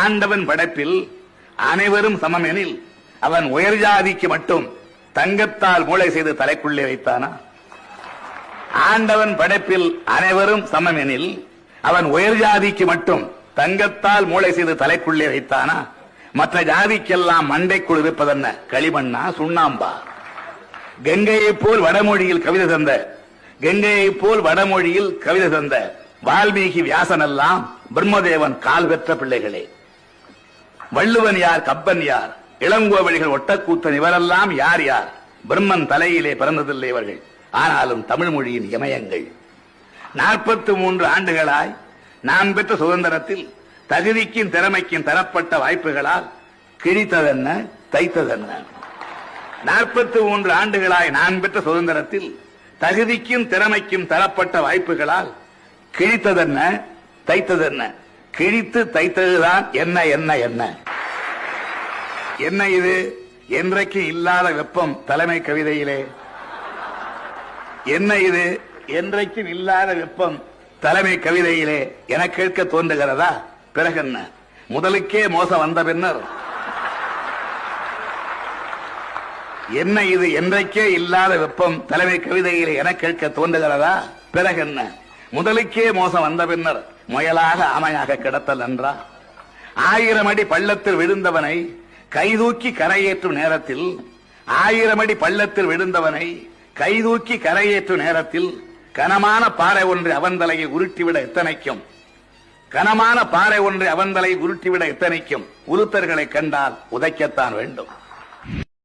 ஆண்டவன் படைப்பில் அனைவரும் சமம் எனில் அவன் உயர் ஜாதிக்கு மட்டும் தங்கத்தால் மூளை செய்து தலைக்குள்ளே வைத்தானா? ஆண்டவன் படைப்பில் அனைவரும் சமம் எனில் அவன் உயர் ஜாதிக்கு மட்டும் தங்கத்தால் மூளை செய்து தலைக்குள்ளே வைத்தானா? மற்ற ஜாதிக்கெல்லாம் மண்டைக்குள் இருப்பதென்ன? களிமண்ணா, சுண்ணாம்பா? கங்கையை போல் வடமொழியில் கவிதை தந்த வால்மீகி வியாசன் எல்லாம் பிரம்மதேவன் கால் பெற்ற பிள்ளைகளே. வள்ளுவன் யார், கப்பன் யார், இளங்கோவழிகள், ஒட்டக்கூத்தன் இவரெல்லாம் யார் யார்? பிரம்மன் தலையிலே பிறந்ததில்லை இவர்கள். ஆனாலும் தமிழ் மொழியின் இமயங்கள். 43 ஆண்டுகளாய் நாம் பெற்ற சுதந்திரத்தில் தகுதிக்கும் திறமைக்கும் தரப்பட்ட வாய்ப்புகளால் கிழித்ததென்ன, தைத்ததென்ன? 43 ஆண்டுகளாய் நான் பெற்ற சுதந்திரத்தில் தகுதிக்கும் திறமைக்கும் தரப்பட்ட வாய்ப்புகளால் கிழித்ததென்ன, தைத்ததென்ன? கிழித்து தைத்ததுதான் என்ன என்ன என்ன என்ன இது? என்றைக்கு இல்லாத வெப்பம் தலைமை கவிதையிலே. என்ன இது? என்றைக்கும் இல்லாத வெப்பம் தலைமை கவிதையிலே என கேட்க தோன்றுகிறதா? பிறகென்ன? முதலுக்கே மோசம் வந்த பின்னர் என்ன இது? என்றைக்கே இல்லாத வெப்பம் தலைமை கவிதையிலே என கேட்க தோன்றுகிறதா? பிறகென்ன? முதலுக்கே மோசம் வந்த பின்னர் முயலாக ஆமையாக கிடத்தல் நன்றா? 1000 அடி பள்ளத்தில் விழுந்தவனை கைதூக்கி கரையேற்றும் நேரத்தில், 1000 அடி பள்ளத்தில் விழுந்தவனை கைதூக்கி கரையேற்றும் நேரத்தில் கனமான பாறை ஒன்றை அவன் தலையை உருட்டிவிட எத்தனைக்கும், கனமான பாறை ஒன்றை அவன் தலையை உருட்டிவிட எத்தனைக்கும் உருத்தர்களை கண்டால் உதைக்கத்தான் வேண்டும்.